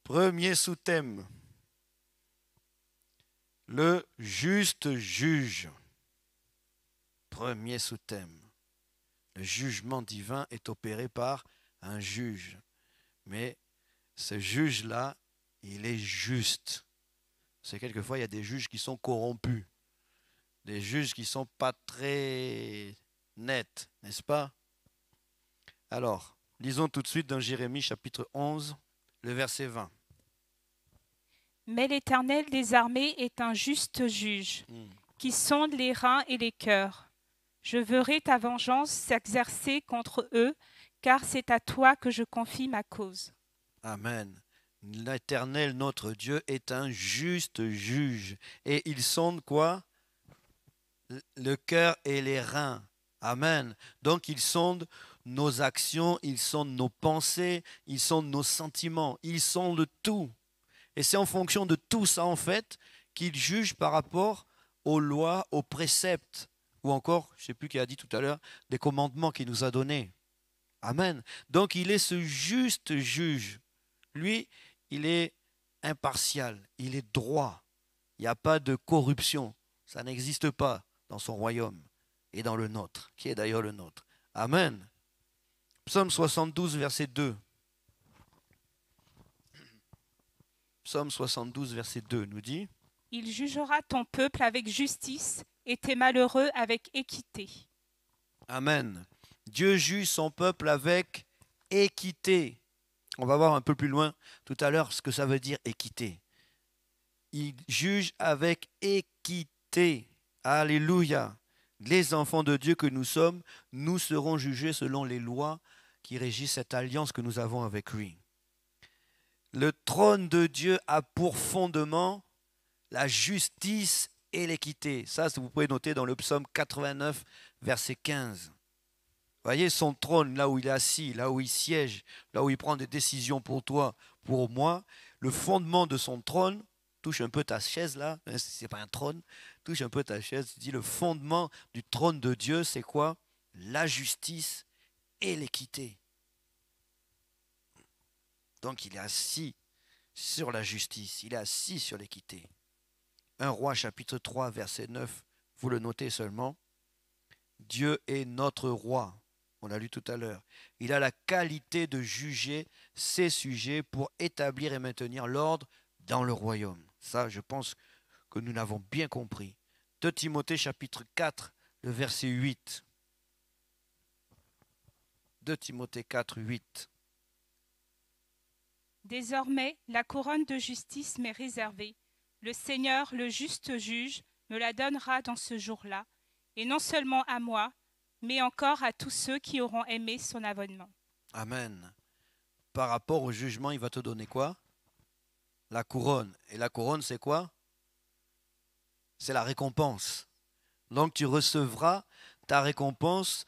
Premier sous-thème, le juste juge. Premier sous-thème, le jugement divin est opéré par un juge. Mais ce juge-là, il est juste. C'est quelquefois, il y a des juges qui sont corrompus. Des juges qui ne sont pas très nets, n'est-ce pas? Alors, lisons tout de suite dans Jérémie chapitre 11, le verset 20. Mais l'Éternel des armées est un juste juge, qui sonde les reins et les cœurs. Je verrai ta vengeance s'exercer contre eux, car c'est à toi que je confie ma cause. Amen. L'Éternel, notre Dieu, est un juste juge. Et il sonde quoi? Le cœur et les reins. Amen. Donc il sonde nos actions, il sonde nos pensées, il sonde nos sentiments, il sonde tout. Et c'est en fonction de tout ça, en fait, qu'il juge par rapport aux lois, aux préceptes, ou encore, je ne sais plus qui a dit tout à l'heure, des commandements qu'il nous a donnés. Amen. Donc il est ce juste juge. Lui, il est impartial, il est droit. Il n'y a pas de corruption. Ça n'existe pas dans son royaume et dans le nôtre, qui est d'ailleurs le nôtre. Amen. Psaume 72, verset 2. Psaume 72, verset 2 nous dit: Il jugera ton peuple avec justice et tes malheureux avec équité. Amen. Dieu juge son peuple avec équité. On va voir un peu plus loin tout à l'heure ce que ça veut dire équité. Il juge avec équité. Alléluia. Les enfants de Dieu que nous sommes, nous serons jugés selon les lois qui régissent cette alliance que nous avons avec lui. Le trône de Dieu a pour fondement la justice et l'équité. Ça, vous pouvez noter dans le psaume 89, verset 15. Voyez son trône, là où il est assis, là où il siège, là où il prend des décisions pour toi, pour moi. Le fondement de son trône, touche un peu ta chaise là, même si ce n'est pas un trône, touche un peu ta chaise, tu dis le fondement du trône de Dieu, c'est quoi? La justice et l'équité. Donc il est assis sur la justice, il est assis sur l'équité. 1 Roi chapitre 3 verset 9, vous le notez seulement. Dieu est notre roi. On l'a lu tout à l'heure. Il a la qualité de juger ses sujets pour établir et maintenir l'ordre dans le royaume. Ça, je pense que nous l'avons bien compris. 2 Timothée chapitre 4, le verset 8. 2 Timothée 4, 8. Désormais, la couronne de justice m'est réservée. Le Seigneur, le juste juge, me la donnera dans ce jour-là, et non seulement à moi, mais encore à tous ceux qui auront aimé son avènement. Amen. Par rapport au jugement, il va te donner quoi? La couronne. Et la couronne, c'est quoi? C'est la récompense. Donc tu recevras ta récompense,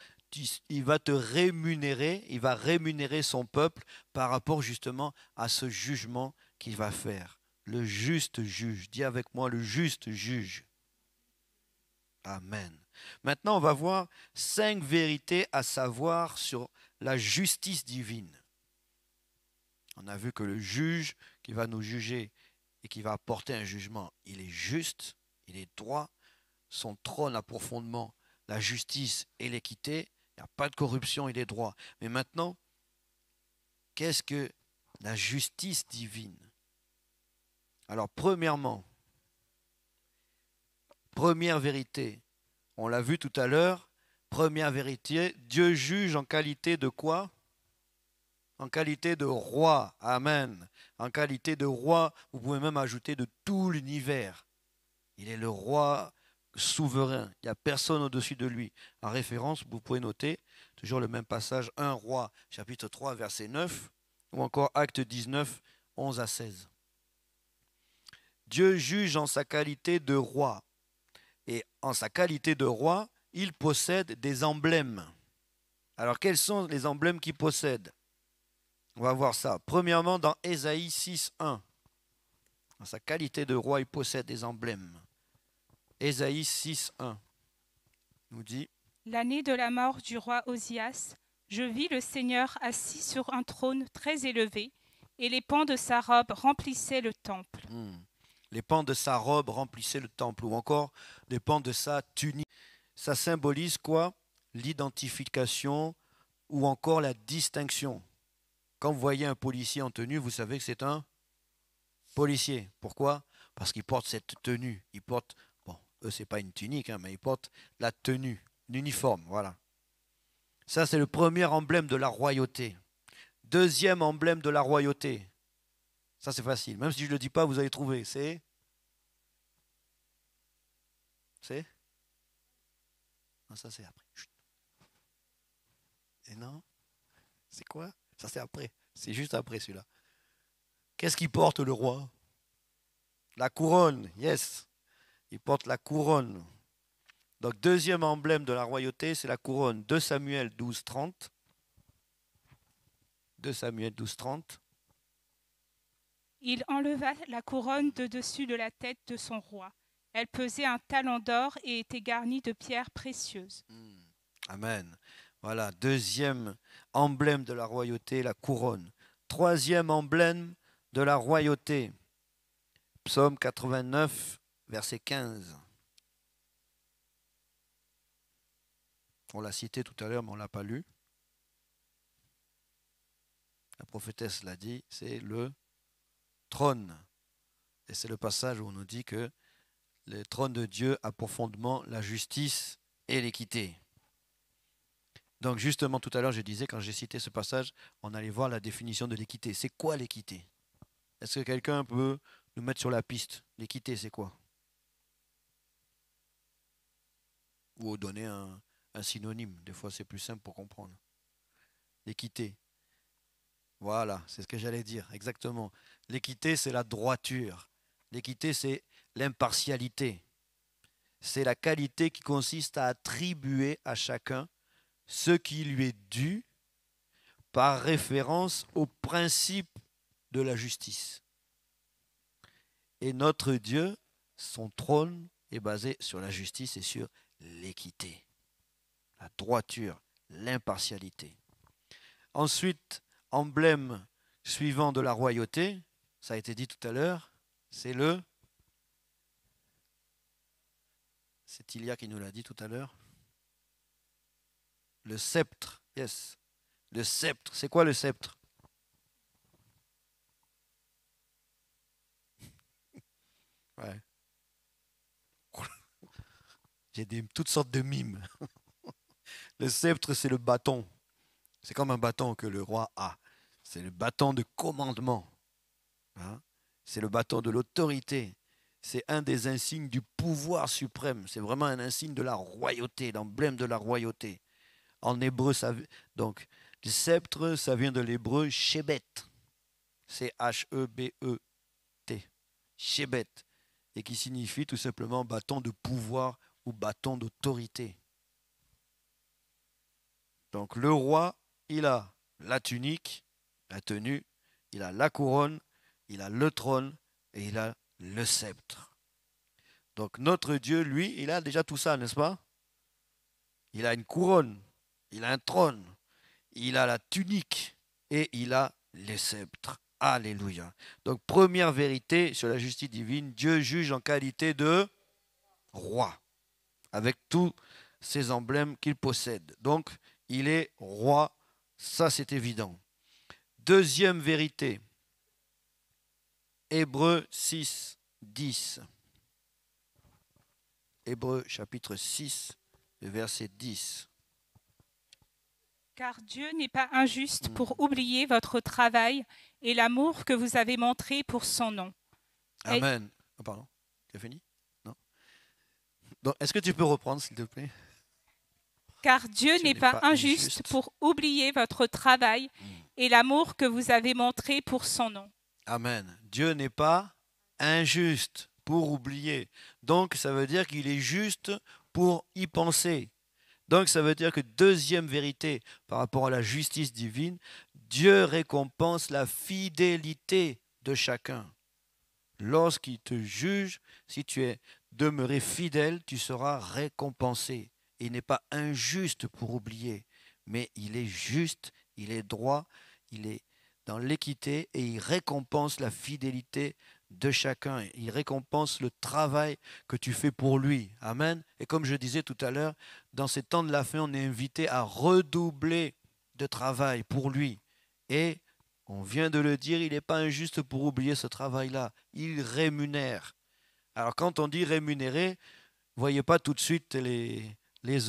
il va te rémunérer, il va rémunérer son peuple par rapport justement à ce jugement qu'il va faire. Le juste juge. Dis avec moi, le juste juge. Amen. Maintenant, on va voir 5 vérités à savoir sur la justice divine. On a vu que le juge qui va nous juger et qui va apporter un jugement, il est juste, il est droit. Son trône a pour fondement la justice et l'équité. Il n'y a pas de corruption, il est droit. Mais maintenant, qu'est-ce que la justice divine? Alors, premièrement, première vérité, on l'a vu tout à l'heure, première vérité, Dieu juge en qualité de quoi? En qualité de roi. Amen. En qualité de roi, vous pouvez même ajouter de tout l'univers. Il est le roi souverain. Il n'y a personne au-dessus de lui. En référence, vous pouvez noter toujours le même passage, 1 Roi, chapitre 3, verset 9, ou encore Acte 19, 11 à 16. Dieu juge en sa qualité de roi. Et en sa qualité de roi, il possède des emblèmes. Alors, quels sont les emblèmes qu'il possède? On va voir ça. Premièrement, dans Ésaïe 6, 1. En sa qualité de roi, il possède des emblèmes. Ésaïe 6, 1 nous dit: L'année de la mort du roi Osias, je vis le Seigneur assis sur un trône très élevé, et les pans de sa robe remplissaient le temple. Les pans de sa robe remplissaient le temple, ou encore les pans de sa tunique. Ça symbolise quoi? L'identification ou encore la distinction. Quand vous voyez un policier en tenue, vous savez que c'est un policier. Pourquoi? Parce qu'il porte cette tenue. Il porte, bon, eux c'est pas une tunique, hein, mais ils portent la tenue, l'uniforme, voilà. Ça c'est le premier emblème de la royauté. Deuxième emblème de la royauté. Ça c'est facile. Même si je ne le dis pas, vous allez trouver. C'est non, ça c'est après. Chut. Et non? C'est quoi? Ça c'est après. C'est juste après celui-là. Qu'est-ce qu'il porte le roi? La couronne, yes. Il porte la couronne. Donc deuxième emblème de la royauté, c'est la couronne. 2 Samuel 12, 30. 2 Samuel 12, 30. Il enleva la couronne de dessus de la tête de son roi. Elle pesait un talent d'or et était garnie de pierres précieuses. Amen. Voilà, deuxième emblème de la royauté, la couronne. Troisième emblème de la royauté, Psaume 89, verset 15. On l'a cité tout à l'heure, mais on ne l'a pas lu. La prophétesse l'a dit, c'est le trône. Et c'est le passage où on nous dit que le trône de Dieu a pour fondement la justice et l'équité. Donc justement tout à l'heure je disais, quand j'ai cité ce passage, on allait voir la définition de l'équité. C'est quoi l'équité? Est-ce que quelqu'un peut nous mettre sur la piste? L'équité c'est quoi? Ou donner un synonyme, des fois c'est plus simple pour comprendre. L'équité. Voilà, c'est ce que j'allais dire, exactement. L'équité c'est la droiture. L'équité c'est l'impartialité. C'est la qualité qui consiste à attribuer à chacun ce qui lui est dû par référence au principe de la justice. Et notre Dieu, son trône est basé sur la justice et sur l'équité, la droiture, l'impartialité. Ensuite, emblème suivant de la royauté, ça a été dit tout à l'heure, c'est Ilia qui nous l'a dit tout à l'heure, le sceptre, yes. Le sceptre, c'est quoi le sceptre? Ouais. J'ai toutes sortes de mimes. Le sceptre, c'est le bâton. C'est comme un bâton que le roi a. C'est le bâton de commandement. Hein? C'est le bâton de l'autorité. C'est un des insignes du pouvoir suprême. C'est vraiment un insigne de la royauté, l'emblème de la royauté. En hébreu, donc, le sceptre, ça vient de l'hébreu shebet. C-H-E-B-E-T. Shebet. Et qui signifie tout simplement bâton de pouvoir ou bâton d'autorité. Donc le roi, il a la tunique, la tenue, il a la couronne, il a le trône et il a le sceptre. Donc notre Dieu, lui, il a déjà tout ça, n'est-ce pas? Il a une couronne, il a un trône, il a la tunique et il a les sceptres. Alléluia. Donc première vérité sur la justice divine, Dieu juge en qualité de roi, avec tous ces emblèmes qu'il possède. Donc il est roi, ça c'est évident. Deuxième vérité, Hébreux 6, 10. Hébreux chapitre 6, verset 10. Car Dieu n'est pas injuste pour oublier votre travail et l'amour que vous avez montré pour son nom. Amen. Oh, pardon, tu as fini? Non. Donc, est-ce que tu peux reprendre, s'il te plaît? Car Dieu n'est pas injuste pour oublier votre travail et l'amour que vous avez montré pour son nom. Amen. Dieu n'est pas injuste pour oublier. Donc, ça veut dire qu'il est juste pour y penser. Donc, ça veut dire que deuxième vérité par rapport à la justice divine, Dieu récompense la fidélité de chacun. Lorsqu'il te juge, si tu es demeuré fidèle, tu seras récompensé. Il n'est pas injuste pour oublier, mais il est juste, il est droit, il est dans l'équité et il récompense la fidélité de chacun. Il récompense le travail que tu fais pour lui. Amen. Et comme je disais tout à l'heure, dans ces temps de la fin, on est invité à redoubler de travail pour lui. Et on vient de le dire, il n'est pas injuste pour oublier ce travail-là. Il rémunère. Alors quand on dit rémunérer, voyez pas tout de suite les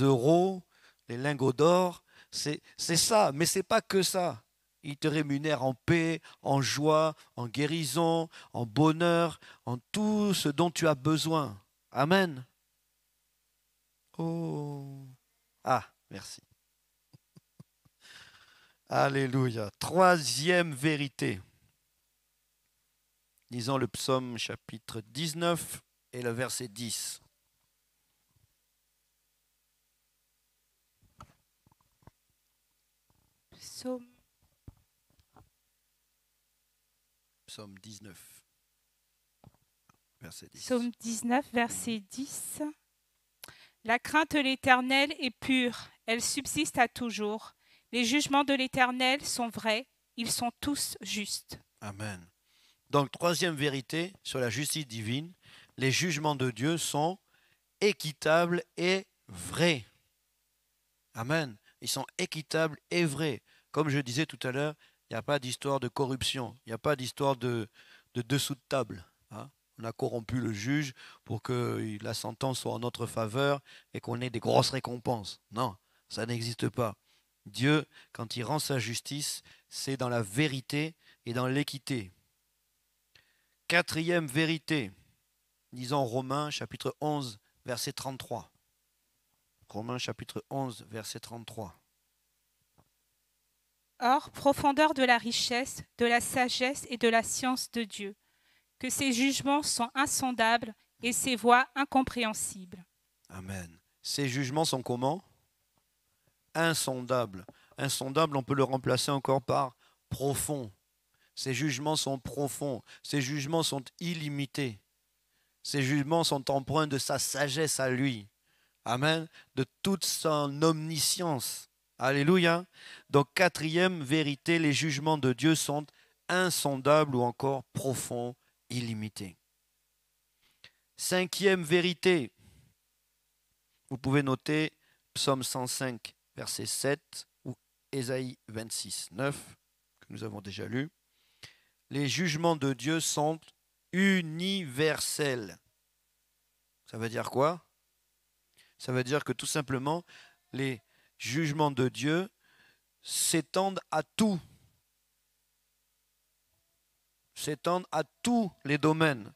euros, les lingots d'or. C'est ça, mais c'est pas que ça. Il te rémunère en paix, en joie, en guérison, en bonheur, en tout ce dont tu as besoin. Amen. Oh. Ah, merci. Alléluia. Troisième vérité. Lisons le psaume chapitre 19 et le verset 10. Psaume 19, verset 10. Psaume 19, verset 10. La crainte de l'Éternel est pure, elle subsiste à toujours. Les jugements de l'Éternel sont vrais, ils sont tous justes. Amen. Donc, troisième vérité sur la justice divine, les jugements de Dieu sont équitables et vrais. Amen. Ils sont équitables et vrais. Comme je disais tout à l'heure, il n'y a pas d'histoire de corruption, il n'y a pas d'histoire de dessous de table. Hein. On a corrompu le juge pour que la sentence soit en notre faveur et qu'on ait des grosses récompenses. Non, ça n'existe pas. Dieu, quand il rend sa justice, c'est dans la vérité et dans l'équité. Quatrième vérité, lisons Romains chapitre 11, verset 33. Romains chapitre 11, verset 33. Or, profondeur de la richesse, de la sagesse et de la science de Dieu, que ses jugements sont insondables et ses voies incompréhensibles. Amen. Ces jugements sont comment? Insondables. Insondable, on peut le remplacer encore par profond. Ces jugements sont profonds. Ces jugements sont illimités. Ces jugements sont empreints de sa sagesse à lui. Amen. De toute son omniscience. Alléluia. Donc, quatrième vérité, les jugements de Dieu sont insondables ou encore profonds, illimités. Cinquième vérité, vous pouvez noter Psaume 105, verset 7 ou Ésaïe 26, 9, que nous avons déjà lu. Les jugements de Dieu sont universels. Ça veut dire quoi? Ça veut dire que tout simplement, les jugements de Dieu s'étendent à tout. S'étendent à tous les domaines.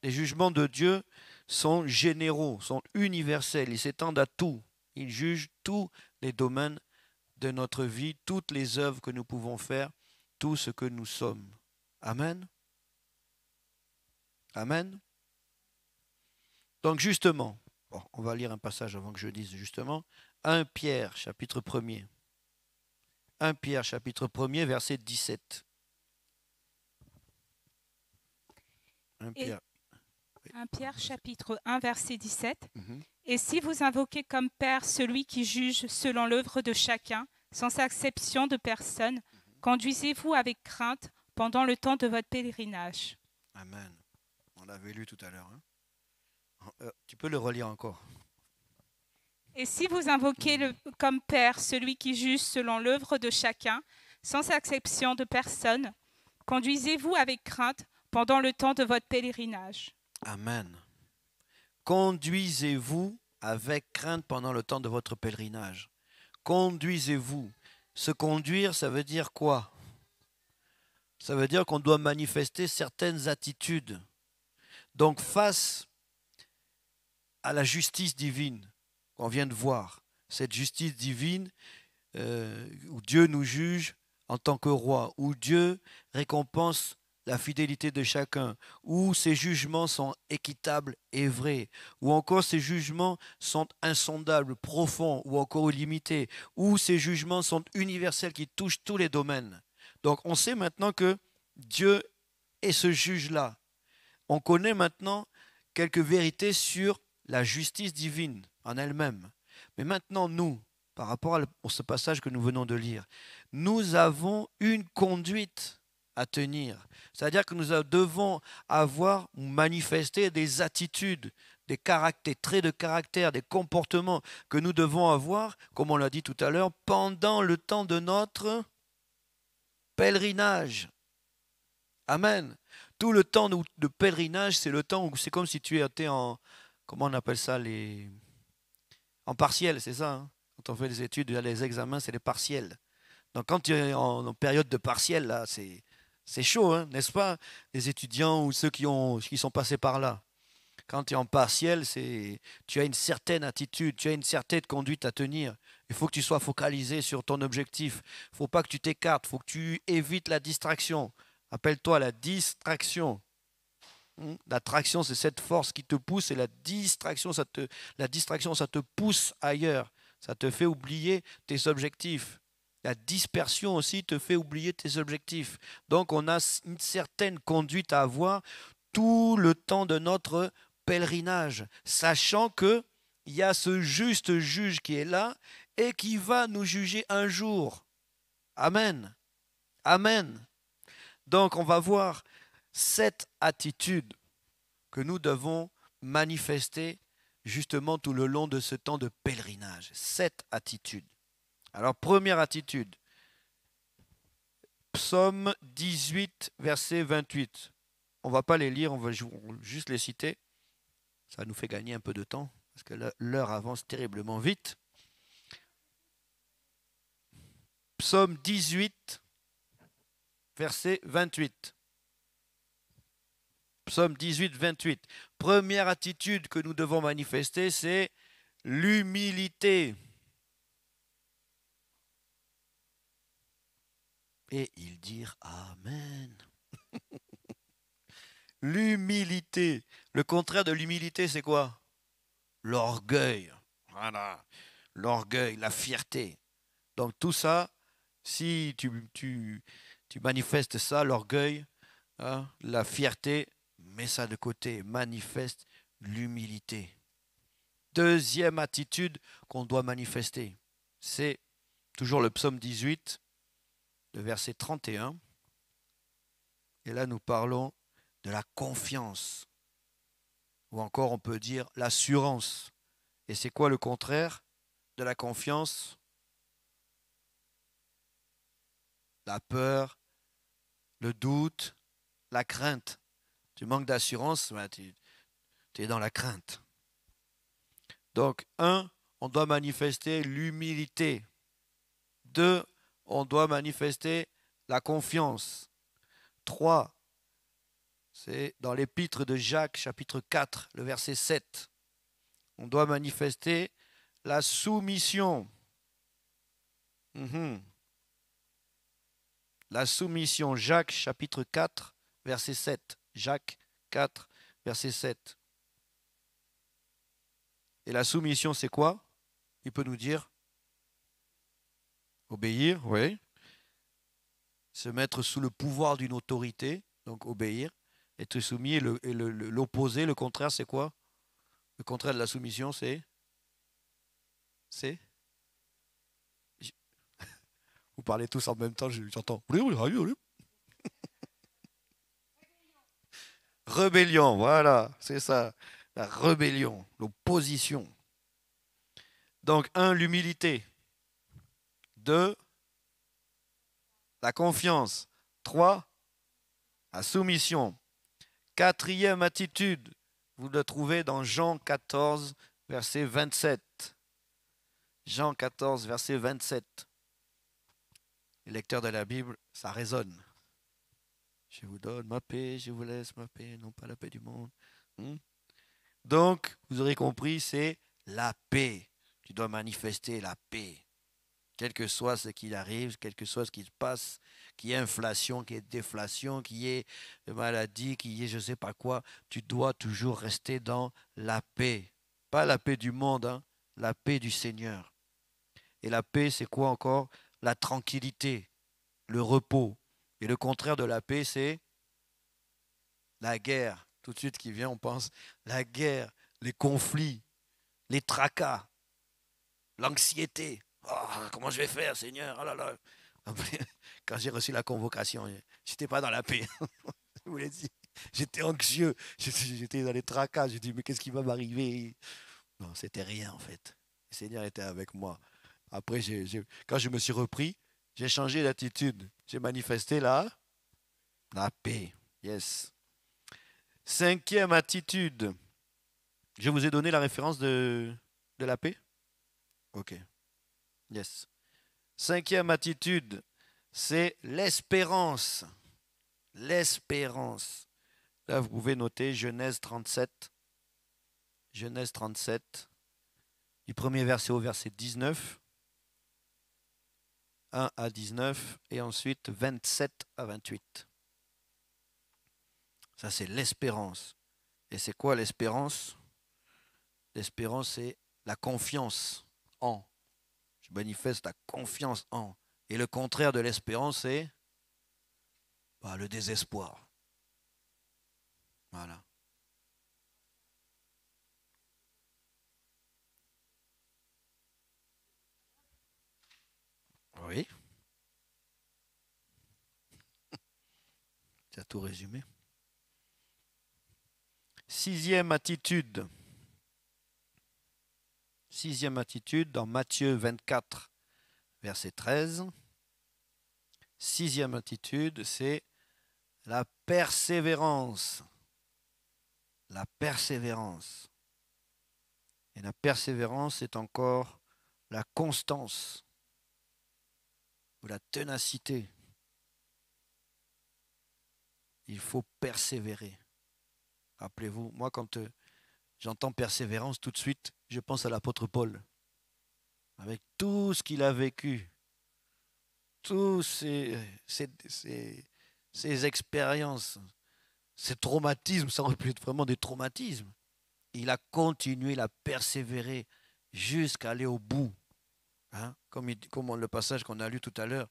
Les jugements de Dieu sont généraux, sont universels. Ils s'étendent à tout. Ils jugent tous les domaines de notre vie, toutes les œuvres que nous pouvons faire, tout ce que nous sommes. Amen. Amen. Donc justement, bon, on va lire un passage avant que je dise justement. 1 Pierre, chapitre 1er. 1 Pierre, chapitre 1er, verset 17. 1 Pierre. 1 Pierre, chapitre 1, verset 17. Et si vous invoquez comme Père celui qui juge selon l'œuvre de chacun, sans exception de personne, conduisez-vous avec crainte pendant le temps de votre pèlerinage. Amen. On l'avait lu tout à l'heure. Hein? Tu peux le relire encore. Et si vous invoquez comme Père celui qui juge selon l'œuvre de chacun, sans exception de personne, conduisez-vous avec crainte pendant le temps de votre pèlerinage. Amen. Conduisez-vous avec crainte pendant le temps de votre pèlerinage. Conduisez-vous. Se conduire, ça veut dire quoi? Ça veut dire qu'on doit manifester certaines attitudes. Donc face à la justice divine qu'on vient de voir, cette justice divine où Dieu nous juge en tant que roi, où Dieu récompense la fidélité de chacun, où ses jugements sont équitables et vrais, où encore ses jugements sont insondables, profonds ou encore illimités, où ses jugements sont universels qui touchent tous les domaines. Donc on sait maintenant que Dieu est ce juge-là. On connaît maintenant quelques vérités sur la justice divine en elle-même. Mais maintenant, nous, par rapport à ce passage que nous venons de lire, nous avons une conduite à tenir. C'est-à-dire que nous devons avoir ou manifester des attitudes, des caractères, traits de caractère, des comportements que nous devons avoir, comme on l'a dit tout à l'heure, pendant le temps de notre pèlerinage. Amen. Tout le temps de pèlerinage, c'est le temps où c'est comme si tu étais en, comment on appelle ça, en partiel, c'est ça. Hein. Quand on fait les études, les examens, c'est les partiels. Donc quand tu es en période de partiel, là, c'est chaud, hein, n'est-ce pas? Les étudiants ou ceux qui sont passés par là. Quand tu es en partiel, tu as une certaine attitude, tu as une certaine conduite à tenir. Il faut que tu sois focalisé sur ton objectif. Il ne faut pas que tu t'écartes, il faut que tu évites la distraction. Appelle-toi la distraction. L'attraction, c'est cette force qui te pousse et la distraction, ça te pousse ailleurs. Ça te fait oublier tes objectifs. La dispersion aussi te fait oublier tes objectifs. Donc on a une certaine conduite à avoir tout le temps de notre pèlerinage, sachant qu'il y a ce juste juge qui est là et qui va nous juger un jour. Amen. Amen. Donc on va voir cette attitude que nous devons manifester justement tout le long de ce temps de pèlerinage. Cette attitude. Alors première attitude, Psaume 18, verset 28. On ne va pas les lire, on va juste les citer. Ça nous fait gagner un peu de temps, parce que l'heure avance terriblement vite. Psaume 18, verset 28. Psaume 18, 28. Première attitude que nous devons manifester, c'est l'humilité. Et ils dirent Amen. L'humilité. Le contraire de l'humilité, c'est quoi? L'orgueil. Voilà. L'orgueil, la fierté. Donc tout ça, si tu manifestes ça, l'orgueil, hein, la fierté, mets ça de côté, manifeste l'humilité. Deuxième attitude qu'on doit manifester, c'est toujours le psaume 18, le verset 31. Et là, nous parlons de la confiance. Ou encore, on peut dire l'assurance. Et c'est quoi le contraire de la confiance? La peur, le doute, la crainte. Tu manques d'assurance, ben tu es dans la crainte. Donc, 1, on doit manifester l'humilité. 2, on doit manifester la confiance. 3, c'est dans l'épître de Jacques, chapitre 4, le verset 7. On doit manifester la soumission. La soumission, Jacques, chapitre 4, verset 7. Jacques 4, verset 7. Et la soumission, c'est quoi? Il peut nous dire? Obéir, oui. Se mettre sous le pouvoir d'une autorité, donc obéir, être soumis. Et l'opposé, le contraire, c'est quoi? Le contraire de la soumission, c'est? Vous parlez tous en même temps, j'entends. Rébellion, voilà, c'est ça. La rébellion, l'opposition. Donc, 1, l'humilité. 2, la confiance. 3, la soumission. 4e attitude, vous le trouvez dans Jean 14, verset 27. Jean 14, verset 27. Les lecteurs de la Bible, ça résonne. Je vous donne ma paix, je vous laisse ma paix, non pas la paix du monde. Donc, vous aurez compris, c'est la paix. Tu dois manifester la paix. Quel que soit ce qui arrive, quel que soit ce qui se passe, qu'il y ait inflation, qu'il y ait déflation, qu'il y ait maladie, qu'il y ait je ne sais pas quoi, tu dois toujours rester dans la paix. Pas la paix du monde, hein, la paix du Seigneur. Et la paix, c'est quoi encore? La tranquillité, le repos. Et le contraire de la paix, c'est la guerre. Tout de suite qui vient, on pense la guerre, les conflits, les tracas, l'anxiété. Oh, comment je vais faire, Seigneur? Oh là là. Après, quand j'ai reçu la convocation, je n'étais pas dans la paix. Je vous l'ai dit. J'étais anxieux, j'étais dans les tracas. J'ai dit, mais qu'est-ce qui va m'arriver? Non, c'était rien en fait. Le Seigneur était avec moi. Après, quand je me suis repris, j'ai changé d'attitude. J'ai manifesté la paix. Yes. Cinquième attitude. Je vous ai donné la référence de la paix? Ok. Yes. Cinquième attitude, c'est l'espérance. L'espérance. Là, vous pouvez noter Genèse 37. Genèse 37, du premier verset au verset 19. 1 à 19 et ensuite 27 à 28. Ça, c'est l'espérance. Et c'est quoi l'espérance? L'espérance, c'est la confiance en. Je manifeste la confiance en. Et le contraire de l'espérance, c'est le désespoir. Voilà. Oui. Tu as tout résumé. Sixième attitude. Sixième attitude dans Matthieu 24, verset 13. Sixième attitude, c'est la persévérance. La persévérance. Et la persévérance, c'est encore la constance ou la ténacité. Il faut persévérer. Rappelez-vous, moi, quand j'entends persévérance, tout de suite, je pense à l'apôtre Paul. Avec tout ce qu'il a vécu, tous ces expériences, ces traumatismes, ça aurait pu être vraiment des traumatismes. Il a continué, il a persévéré jusqu'à aller au bout. Hein? Comme le passage qu'on a lu tout à l'heure,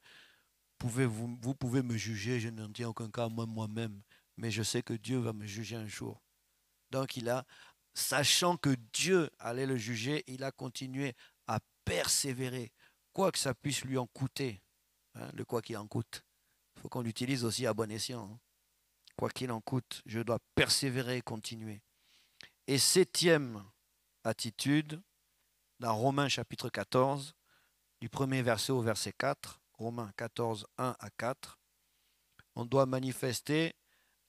vous pouvez me juger, je n'en tiens aucun cas moi-même, mais je sais que Dieu va me juger un jour. Donc sachant que Dieu allait le juger, il a continué à persévérer, quoi que ça puisse lui en coûter. Hein, le quoi qu'il en coûte. Il faut qu'on l'utilise aussi à bon escient. Hein. Quoi qu'il en coûte, je dois persévérer et continuer. Et septième attitude, dans Romains chapitre 14, du premier verset au verset 4, Romains 14, 1 à 4, on doit manifester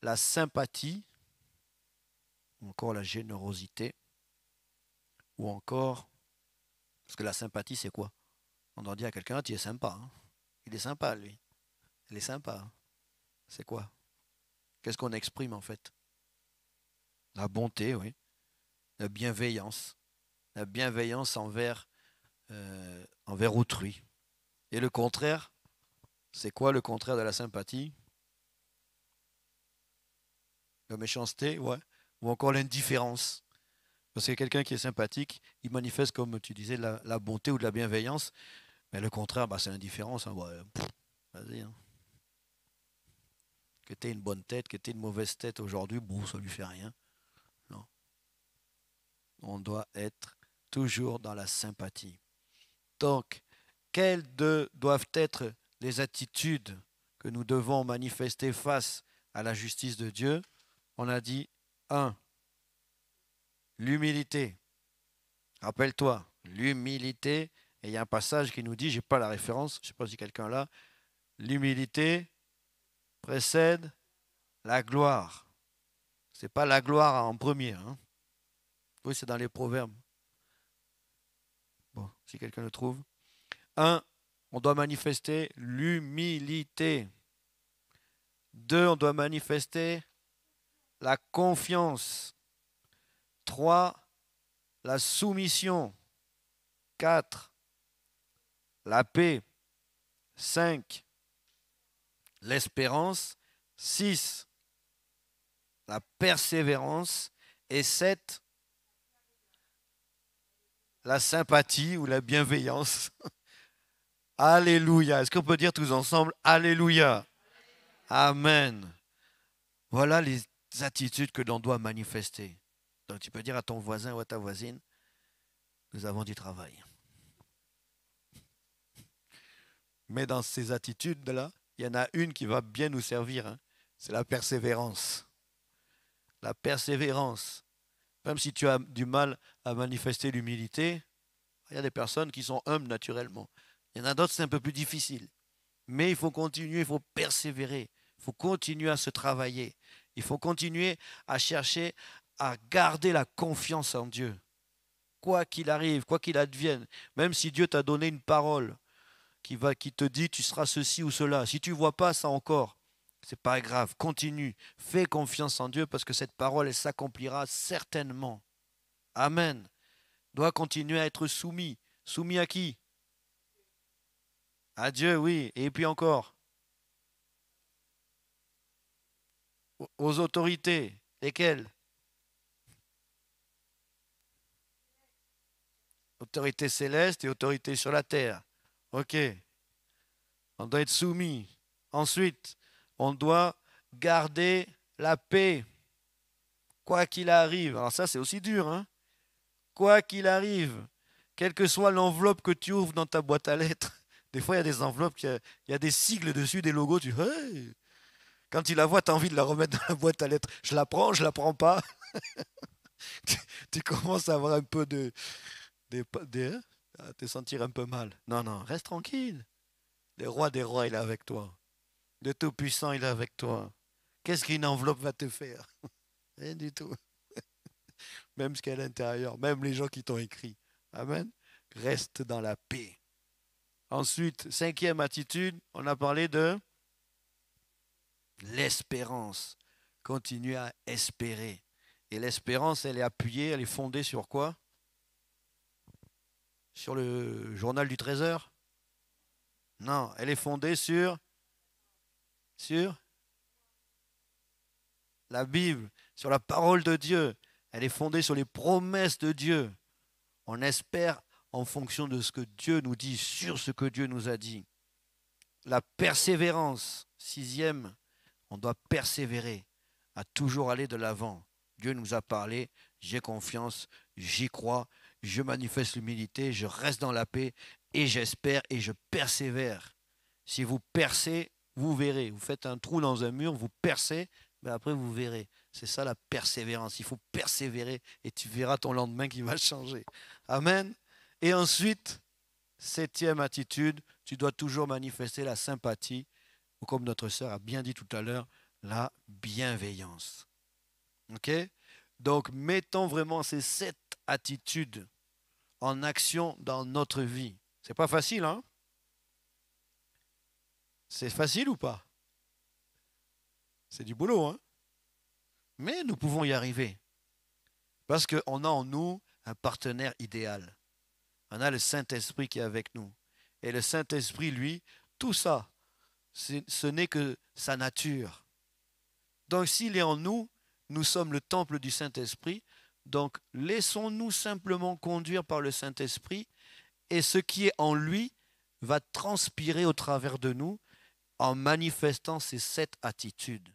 la sympathie, ou encore la générosité, ou encore, parce que la sympathie c'est quoi? On doit dire à quelqu'un, tu es sympa. Hein? Il est sympa lui. Elle est sympa. Hein? C'est quoi? Qu'est-ce qu'on exprime en fait? La bonté, oui. La bienveillance. La bienveillance envers autrui. Et le contraire, c'est quoi le contraire de la sympathie? La méchanceté, ouais. Ou encore l'indifférence. Parce que quelqu'un qui est sympathique, il manifeste, comme tu disais, la bonté ou de la bienveillance. Mais le contraire, c'est l'indifférence. Hein. Ouais, vas-y. Hein. Que tu aies une bonne tête, que tu aies une mauvaise tête aujourd'hui, ça ne lui fait rien. Non. On doit être toujours dans la sympathie. Donc, quelles doivent être les attitudes que nous devons manifester face à la justice de Dieu? On a dit 1. L'humilité. Rappelle-toi, l'humilité. Et il y a un passage qui nous dit, je n'ai pas la référence, je ne sais pas si quelqu'un l'a, l'humilité précède la gloire. Ce n'est pas la gloire en premier. Hein. Oui, c'est dans les proverbes. Bon, si quelqu'un le trouve. 1. On doit manifester l'humilité. 2. On doit manifester la confiance. 3. La soumission. 4. La paix. 5. L'espérance. 6. La persévérance. Et 7. La sympathie ou la bienveillance. Alléluia. Est-ce qu'on peut dire tous ensemble Alléluia. Amen. Voilà les attitudes que l'on doit manifester. Donc tu peux dire à ton voisin ou à ta voisine, nous avons du travail. Mais dans ces attitudes-là, il y en a une qui va bien nous servir. Hein. C'est la persévérance. La persévérance. Même si tu as du mal à manifester l'humilité, il y a des personnes qui sont humbles naturellement. Il y en a d'autres, c'est un peu plus difficile. Mais il faut continuer, il faut persévérer. Il faut continuer à se travailler. Il faut continuer à chercher à garder la confiance en Dieu. Quoi qu'il arrive, quoi qu'il advienne, même si Dieu t'a donné une parole qui te dit tu seras ceci ou cela, si tu ne vois pas ça encore, c'est pas grave, continue, fais confiance en Dieu parce que cette parole, elle s'accomplira certainement. Amen. Doit continuer à être soumis. Soumis à qui? À Dieu, oui. Et puis encore, aux autorités. Lesquelles? Autorité céleste et autorité sur la terre. Ok. On doit être soumis. Ensuite, on doit garder la paix. Quoi qu'il arrive. Alors ça, c'est aussi dur. Hein? Quoi qu'il arrive, quelle que soit l'enveloppe que tu ouvres dans ta boîte à lettres, des fois, il y a des enveloppes, il y a des sigles dessus, des logos. Tu hey! Quand tu la vois, tu as envie de la remettre dans la boîte à lettres. Je la prends, je la prends pas. tu commences à avoir un peu à te sentir un peu mal. Non, non, reste tranquille. Le roi des rois, il est avec toi. Le Tout-Puissant, il est avec toi. Qu'est-ce qu'une enveloppe va te faire? Rien du tout. Même ce qu'il y a à l'intérieur, même les gens qui t'ont écrit. Amen. Reste dans la paix. Ensuite, cinquième attitude, on a parlé de l'espérance. Continue à espérer. Et l'espérance, elle est appuyée, elle est fondée sur quoi? Sur le journal du Trésor? Non, elle est fondée sur la Bible, sur la parole de Dieu. Elle est fondée sur les promesses de Dieu. On espère en fonction de ce que Dieu nous dit, sur ce que Dieu nous a dit. La persévérance, sixième, on doit persévérer, à toujours aller de l'avant. Dieu nous a parlé, j'ai confiance, j'y crois, je manifeste l'humilité, je reste dans la paix et j'espère et je persévère. Si vous percez, vous verrez. Vous faites un trou dans un mur, vous percez, mais après vous verrez. C'est ça la persévérance. Il faut persévérer et tu verras ton lendemain qui va changer. Amen. Et ensuite, septième attitude, tu dois toujours manifester la sympathie, ou comme notre sœur a bien dit tout à l'heure, la bienveillance. Ok? Donc, mettons vraiment ces 7 attitudes en action dans notre vie. C'est pas facile, hein? C'est facile ou pas? C'est du boulot, hein? Mais nous pouvons y arriver. Parce qu'on a en nous un partenaire idéal. On a le Saint-Esprit qui est avec nous. Et le Saint-Esprit, lui, tout ça, ce n'est que sa nature. Donc s'il est en nous, nous sommes le temple du Saint-Esprit. Donc laissons-nous simplement conduire par le Saint-Esprit et ce qui est en lui va transpirer au travers de nous en manifestant ces 7 attitudes.